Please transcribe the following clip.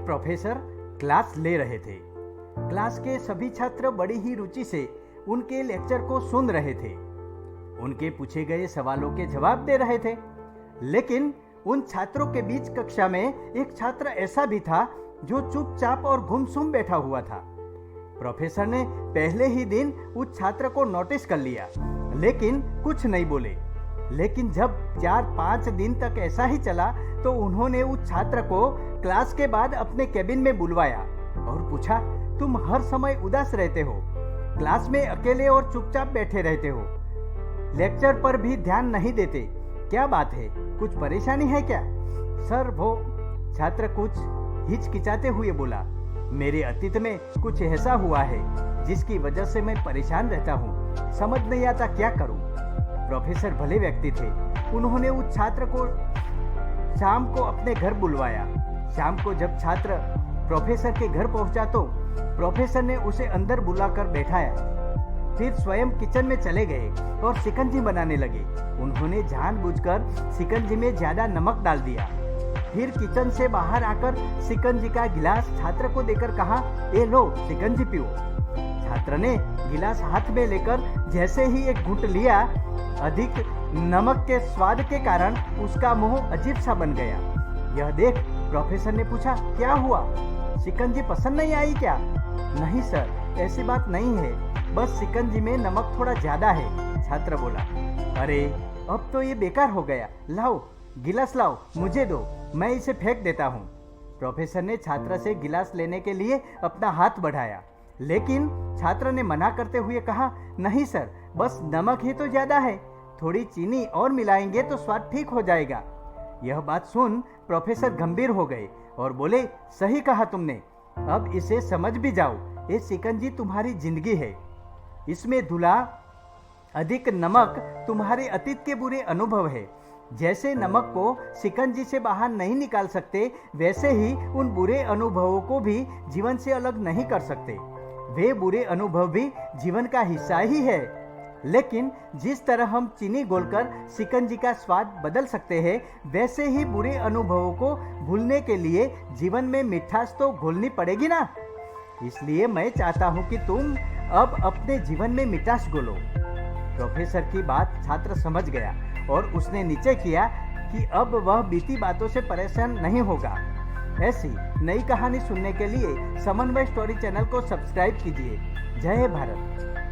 एक professor class ले रहे थे। क्लास के सभी छात्र बड़ी ही रुचि से उनके लेक्चर को सुन रहे थे। उनके पूछे गए सवालों के जवाब दे रहे थे। लेकिन उन छात्रों के बीच कक्षा में एक छात्र ऐसा भी था जो चुपचाप और गुमसुम बैठा हुआ था। प्रोफेसर ने पहले ही दिन उस छात्र को नोटिस कर लिया, लेकिन कुछ नहीं बोले। लेकिन जब 4-5 दिन तक ऐसा ही चला तो उन्होंने उस छात्र को क्लास के बाद अपने केबिन में बुलवाया और पूछा, तुम हर समय उदास रहते हो, क्लास में अकेले और चुपचाप बैठे रहते हो, लेक्चर पर भी ध्यान नहीं देते, क्या बात है, कुछ परेशानी है क्या? सर, वो छात्र कुछ हिचकिचाते हुए बोला, मेरे अतीत में कुछ ऐसा हुआ है जिसकी वजह से मैं परेशान रहता हूँ, समझ नहीं आता क्या करूँ। प्रोफेसर भले व्यक्ति थे। उन्होंने उस छात्र को शाम को अपने घर बुलवाया। शाम को जब छात्र प्रोफेसर के घर पहुंचा तो प्रोफेसर ने उसे अंदर बुलाकर बैठाया। फिर स्वयं किचन में चले गए और शिकंजी बनाने लगे। उन्होंने जानबूझकर शिकंजी में ज्यादा नमक डाल दिया। फिर किचन से बाहर आकर शिकंजी का गिलास छात्र को देकर कहा, ए लो, शिकंजी पियो। छात्र ने गिलास हाथ में लेकर जैसे ही एक घूंट लिया, अधिक नमक के स्वाद के कारण उसका मुंह अजीब सा बन गया। यह देख प्रोफेसर ने पूछा, क्या हुआ, शिकंजी पसंद नहीं आई क्या? नहीं सर, ऐसी बात नहीं है, बस शिकंजी में नमक थोड़ा ज्यादा है, छात्र बोला। अरे, अब तो ये बेकार हो गया, लाओ गिलास लाओ, मुझे दो, मैं इसे फेंक देता हूँ। प्रोफेसर ने छात्र से गिलास लेने के लिए अपना हाथ बढ़ाया, लेकिन छात्र ने मना करते हुए कहा, नहीं सर, बस नमक ही तो ज्यादा है, थोड़ी चीनी और मिलाएंगे तो स्वाद ठीक हो जाएगा। यह बात सुन प्रोफेसर गंभीर हो गए और बोले, सही कहा तुमने, अब इसे समझ भी जाओ, ये शिकंजी तुम्हारी जिंदगी है, इसमें धुला अधिक नमक तुम्हारे अतीत के बुरे अनुभव है। जैसे नमक को शिकंजी से बाहर नहीं निकाल सकते, वैसे ही उन बुरे अनुभवों को भी जीवन से अलग नहीं कर सकते। वे बुरे अनुभव भी जीवन का हिस्सा ही है। लेकिन जिस तरह हम चीनी घोलकर शिकंजी का स्वाद बदल सकते हैं, वैसे ही बुरे अनुभवों को भूलने के लिए जीवन में मिठास तो घोलनी पड़ेगी ना। इसलिए मैं चाहता हूँ कि तुम अब अपने जीवन में मिठास घोलो। प्रोफेसर की बात छात्र समझ गया और उसने निश्चय किया कि अब वह बीती बातों से परेशान नहीं होगा। ऐसी नई कहानी सुनने के लिए समन्वय स्टोरी चैनल को सब्सक्राइब कीजिए। जय भारत।